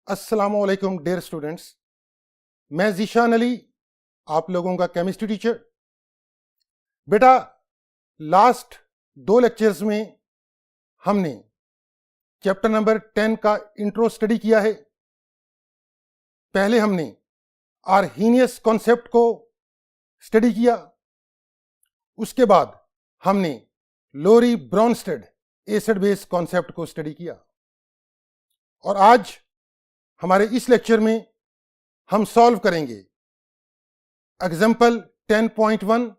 अस्सलामुअलैकुम dear students, मैं जीशान अली, आप लोगों का केमिस्ट्री टीचर। बेटा, लास्ट 2 लेक्चर्स में हमने चैप्टर नंबर 10 का इंट्रो स्टडी किया है। पहले हमने आर्हीनियस कॉन्सेप्ट को स्टडी किया, उसके बाद हमने लोरी ब्रॉन्स्टेड एसिड बेस कॉन्सेप्ट को स्टडी किया, और आज हमारे इस लेक्चर में हम सॉल्व करेंगे एग्जाम्पल 10.1,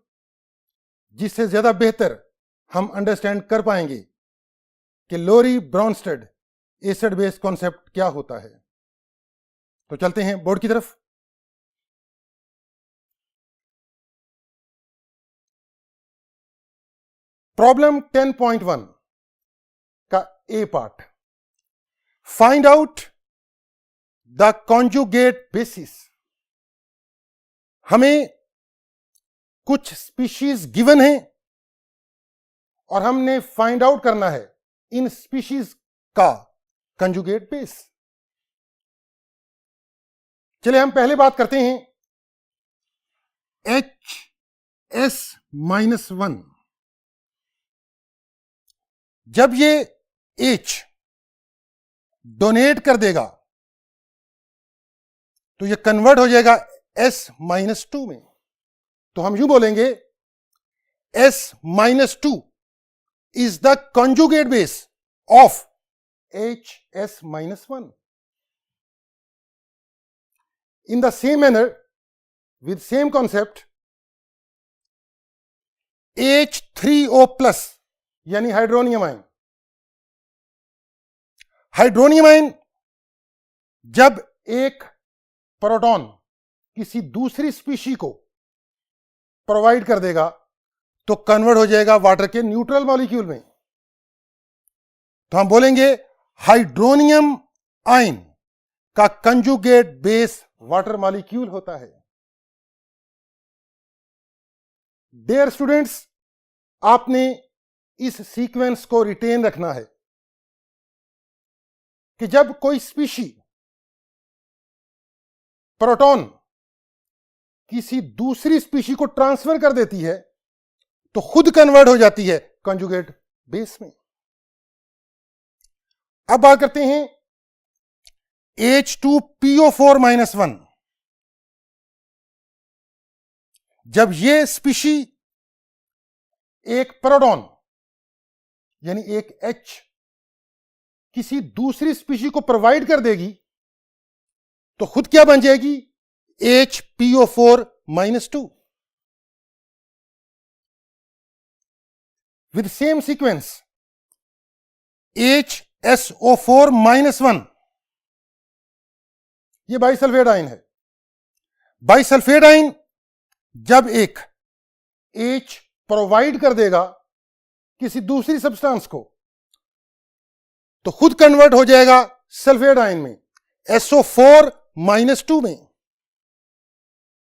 जिससे ज्यादा बेहतर हम अंडरस्टैंड कर पाएंगे कि लोरी ब्रॉन्स्टेड एसिड बेस कॉन्सेप्ट क्या होता है। तो चलते हैं बोर्ड की तरफ। प्रॉब्लम 10.1 का A part, find out the conjugate basis. हमें कुछ स्पीशीज गिवन है और हमने फाइंड आउट करना है इन स्पीशीज का कंजुगेट बेस। चलिए हम पहले बात करते हैं HS-1। जब ये H डोनेट कर देगा तो ये कन्वर्ट हो जाएगा S-2 में। तो हम यूं बोलेंगे S-2 is the conjugate base of HS-1. In the same manner, with same concept, H3O plus यानी हाइड्रोनियम आयन, हाइड्रोनियम आयन जब एक प्रोटॉन किसी दूसरी स्पीशी को प्रोवाइड कर देगा तो कन्वर्ट हो जाएगा वाटर के न्यूट्रल मॉलिक्यूल में। तो हम बोलेंगे हाइड्रोनियम आयन का कंजुगेट बेस वाटर मॉलिक्यूल होता है। डियर स्टूडेंट्स, आपने इस सीक्वेंस को रिटेन रखना है कि जब कोई स्पीशी प्रोटॉन किसी दूसरी स्पीशी को ट्रांसफर कर देती है तो खुद कन्वर्ट हो जाती है कंजुगेट बेस में। अब बात करते हैं H2PO4-1। जब ये स्पीशी एक प्रोटॉन यानी एक H किसी दूसरी स्पीशी को प्रोवाइड कर देगी तो खुद क्या बन जाएगी? HPO4-2। with same sequence HSO4-1, ये बाइसल्फेट आयन है। बाइसल्फेट आयन जब एक H प्रोवाइड कर देगा किसी दूसरी सब्सटेंस को तो खुद कन्वर्ट हो जाएगा सल्फेट आयन में, SO4-2 में।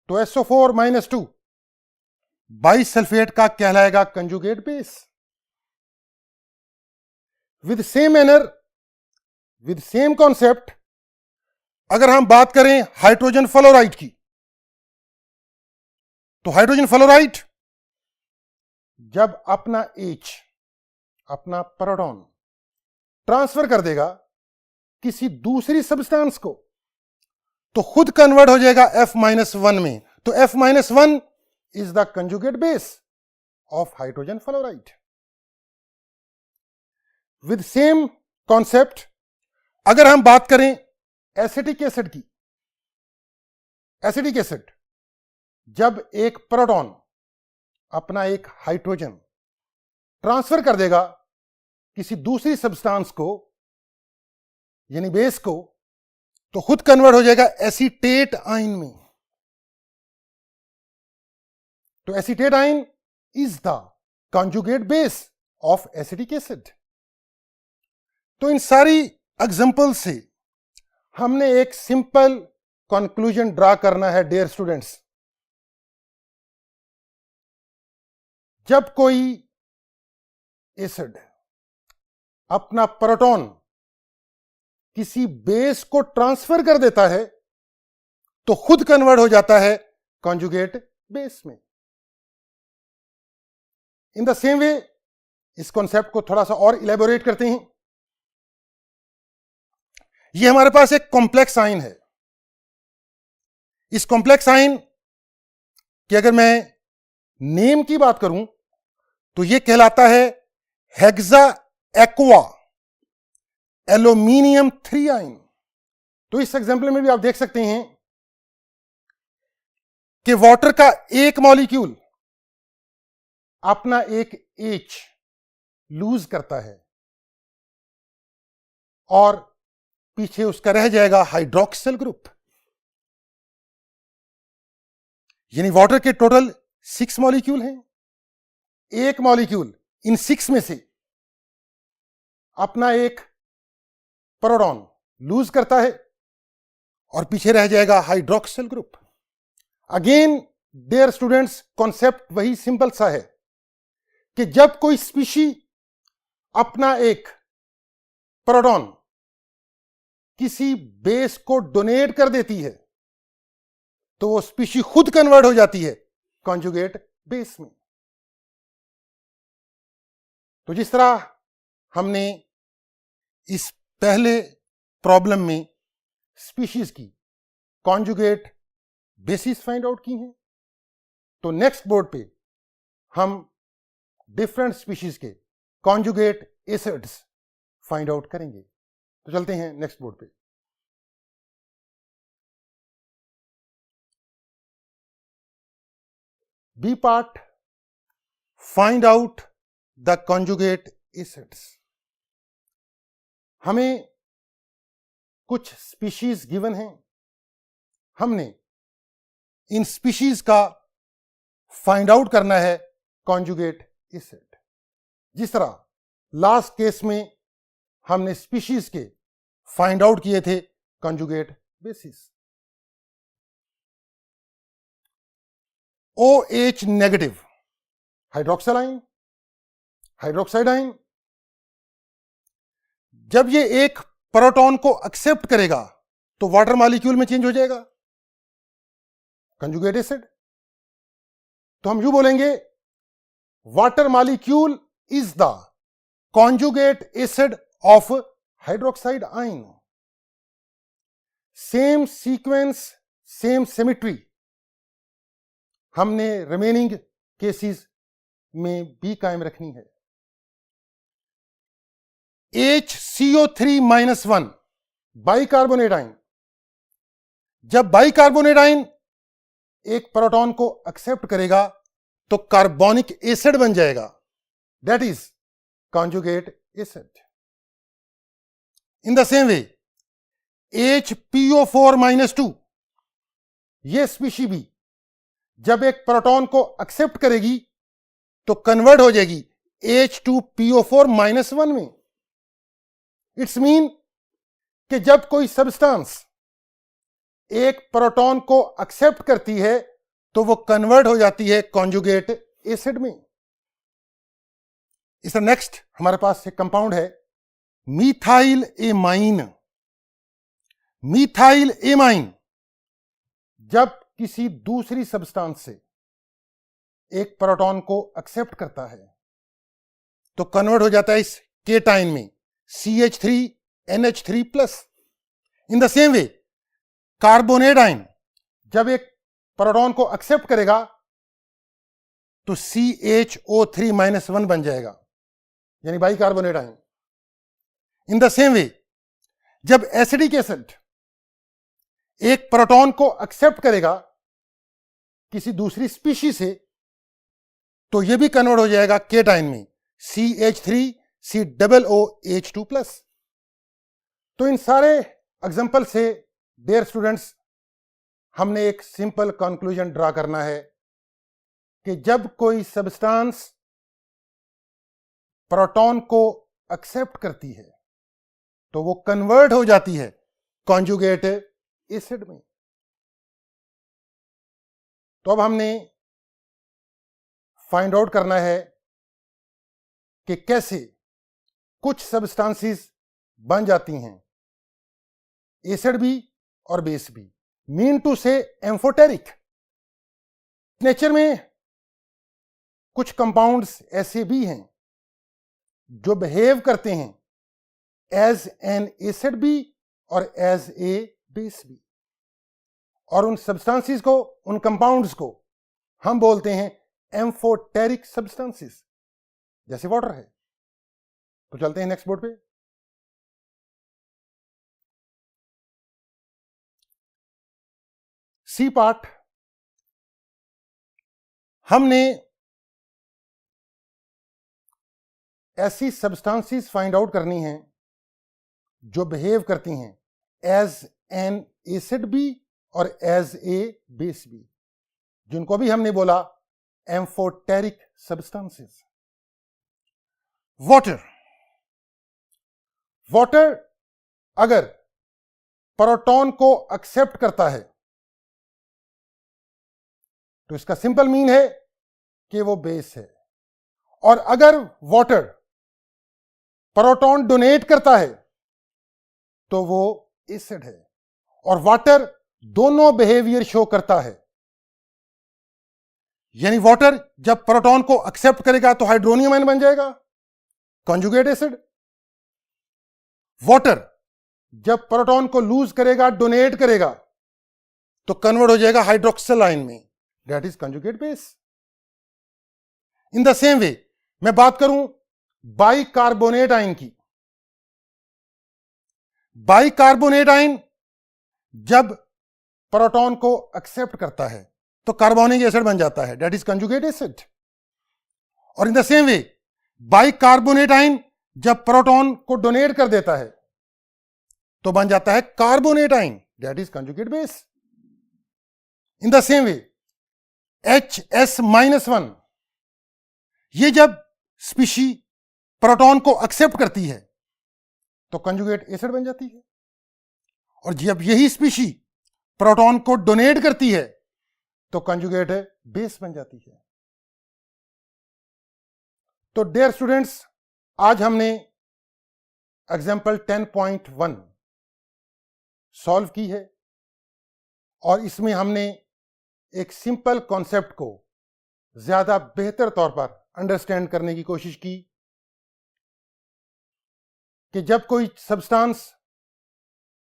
तो SO4-2 बाइसल्फेट का कहलाएगा conjugate base. With same manner, with same concept, अगर हम बात करें हाइड्रोजन फ्लोराइड की, तो हाइड्रोजन फ्लोराइड जब अपना H, अपना प्रोटॉन ट्रांसफर कर देगा किसी दूसरी सब्सटेंस को तो खुद कन्वर्ट हो जाएगा F-1 में। तो F-1 is the conjugate base of hydrogen fluoride. With same concept, अगर हम बात करें एसिटिक एसिड की, एसिटिक एसिड जब एक प्रोटॉन अपना एक हाइड्रोजन ट्रांसफर कर देगा किसी दूसरी सब्सटेंस को यानी बेस को तो खुद कन्वर्ट हो जाएगा एसीटेट आयन में। तो acetate ion is the conjugate base of acetic acid. तो इन सारी एग्जांपल से हमने एक सिंपल कंक्लूजन ड्रा करना है डियर स्टूडेंट्स। जब कोई एसिड अपना प्रोटॉन किसी बेस को ट्रांसफर कर देता है तो खुद कन्वर्ट हो जाता है कॉन्जुगेट बेस में। इन द सेम वे इस कॉन्सेप्ट को थोड़ा सा और इलेबोरेट करते हैं। यह हमारे पास एक कॉम्प्लेक्स साइन है। इस कॉम्प्लेक्स साइन की अगर मैं नेम की बात करूं तो यह कहलाता है हेक्सा एक्वा एल्यूमिनियम 3 आयन। तो इस एग्जांपल में भी आप देख सकते हैं कि वाटर का एक मॉलिक्यूल अपना एक H लूज करता है और पीछे उसका रह जाएगा हाइड्रोक्सिल ग्रुप। यानी वाटर के टोटल 6 मॉलिक्यूल हैं। एक मॉलिक्यूल इन 6 में से अपना एक प्रोटॉन लूज करता है और पीछे रह जाएगा hydroxyl group. Again dear students, concept वही सिंपल सा है कि जब कोई स्पीशी अपना एक प्रोटॉन किसी बेस को डोनेट कर देती है तो वो स्पीशी खुद कन्वर्ट हो जाती है कॉन्जुगेट बेस में। तो जिस तरह हमने इस पहले प्रॉब्लम में स्पीशीज की कॉन्जुगेट बेसिस फाइंड आउट की हैं, तो नेक्स्ट बोर्ड पे हम डिफरेंट स्पीशीज के कॉन्जुगेट एसिड्स फाइंड आउट करेंगे। तो चलते हैं नेक्स्ट बोर्ड पे। B part, find out the conjugate acids. हमें कुछ स्पीशीज गिवन हैं, हमने इन स्पीशीज का फाइंड आउट करना है कॉन्जुगेट एसिड। जिस तरह लास्ट केस में हमने स्पीशीज के फाइंड आउट किए थे conjugate basis. OH negative hydroxyl ion, hydroxide ion, जब ये एक प्रोटॉन को एक्सेप्ट करेगा तो वाटर मॉलिक्यूल में चेंज हो जाएगा कंजुगेट एसिड। तो हम यूं बोलेंगे water molecule is the conjugate acid of hydroxide ion. Same sequence, same symmetry हमने रिमेनिंग केसेस में भी कायम रखनी है। HCO3-1 बाइकार्बोनेट आयन, जब बाइकार्बोनेट आयन एक प्रोटॉन को एक्सेप्ट करेगा तो कार्बोनिक एसिड बन जाएगा, that is conjugate acid. In the same way HPO4-2 ये स्पीशी भी जब एक प्रोटॉन को एक्सेप्ट करेगी तो कन्वर्ट हो जाएगी H2PO4-1 में। इट्स मीन कि जब कोई सब्सटेंस एक प्रोटॉन को एक्सेप्ट करती है तो वो कन्वर्ट हो जाती है कॉन्जुगेट एसिड में। इस नेक्स्ट हमारे पास एक कंपाउंड है मीथाइल एमाइन। मीथाइल एमाइन जब किसी दूसरी सब्सटेंस से एक प्रोटॉन को एक्सेप्ट करता है तो कन्वर्ट हो जाता है इस केटाइन में CH3NH3+। In the same way carbonate ion जब एक प्रोटॉन को एक्सेप्ट करेगा तो CHO3-1 बन जाएगा, यानी bicarbonate ion. In the same वे जब एसिडिक एसिड एक प्रोटॉन को एक्सेप्ट करेगा किसी दूसरी स्पीशी से तो यह भी कन्वर्ट हो जाएगा केटाइन में CH3COOH2+। तो इन सारे एग्जांपल से डियर स्टूडेंट्स हमने एक सिंपल कंक्लूजन ड्रा करना है कि जब कोई सब्सटेंस प्रोटॉन को एक्सेप्ट करती है तो वो कन्वर्ट हो जाती है कॉन्जुगेट एसिड में। तो अब हमने फाइंड आउट करना है कि कैसे कुछ सब्सटेंसेस बन जाती हैं एसिड भी और बेस भी। मीन टू से एम्फोटेरिक। नेचर में कुछ कंपाउंड्स ऐसे भी हैं जो बिहेव करते हैं एज एन एसिड भी और एज ए बेस भी, और उन सब्सटेंसेस को, उन कंपाउंड्स को हम बोलते हैं एम्फोटेरिक सब्सटेंसेस, जैसे वाटर है। तो चलते हैं नेक्स्ट बोर्ड पे। सी पार्ट, हमने ऐसी सब्सटेंसेस फाइंड आउट करनी हैं जो बिहेव करती हैं एज एन एसिड भी और एज ए बेस भी, जिनको भी हमने बोला एम्फोटेरिक सब्सटेंसेस। वाटर, वाटर अगर प्रोटॉन को एक्सेप्ट करता है तो इसका सिंपल मीन है कि वो बेस है, और अगर वाटर प्रोटॉन डोनेट करता है तो वो एसिड है। और वाटर दोनों बिहेवियर शो करता है, यानी वाटर जब प्रोटॉन को एक्सेप्ट करेगा तो हाइड्रोनियम आयन बन जाएगा, कॉन्जुगेट एसिड। वाटर जब प्रोटॉन को लूज करेगा, डोनेट करेगा, तो कन्वर्ट हो जाएगा हाइड्रोक्सिल आयन में, that is conjugate base. In the same वे मैं बात करूं बाइकार्बोनेट आयन की। बाइकार्बोनेट आयन जब प्रोटॉन को एक्सेप्ट करता है तो कार्बोनिक एसिड बन जाता है, दैट इज कंजुगेट एसिड। और in the same way bicarbonate ion जब प्रोटॉन को डोनेट कर देता है तो बन जाता है carbonate ion, that is conjugate base. In the same way HS-1 ये जब स्पीशी प्रोटॉन को एक्सेप्ट करती है तो कंजुगेट एसिड बन जाती है, और जब यही स्पीशी प्रोटॉन को डोनेट करती है तो कंजुगेट बेस बन जाती है। तो डियर स्टूडेंट्स, आज हमने एग्जाम्पल 10.1 सॉल्व की है, और इसमें हमने एक सिंपल कॉन्सेप्ट को ज्यादा बेहतर तौर पर अंडरस्टैंड करने की कोशिश की कि जब कोई सब्सटेंस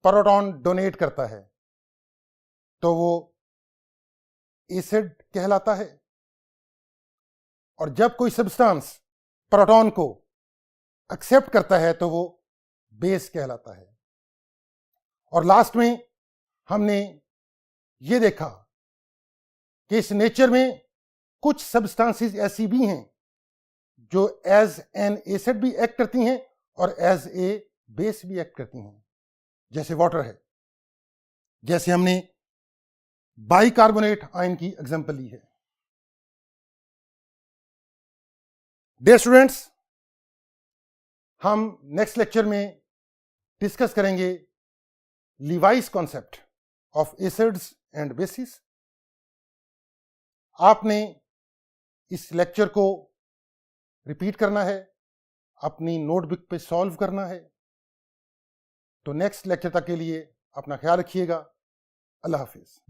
प्रोटॉन डोनेट करता है तो वो एसिड कहलाता है, और जब कोई सब्सटेंस प्रोटॉन को एक्सेप्ट करता है तो वो बेस कहलाता है। और लास्ट में हमने ये देखा कि इस नेचर में कुछ सब्सटेंसेस ऐसी भी हैं जो एज एन एसिड भी एक्ट करती हैं और एज ए बेस भी एक्ट करती हैं, जैसे वाटर है, जैसे हमने बाइकार्बोनेट आयन की एग्जांपल ली है। डियर स्टूडेंट्स, हम नेक्स्ट लेक्चर में डिस्कस करेंगे Levi's concept of acids and bases. आपने इस लेक्चर को रिपीट करना है, अपनी नोटबुक पे सॉल्व करना है। तो नेक्स्ट लेक्चर तक के लिए अपना ख्याल रखिएगा। अल्लाह हाफिज।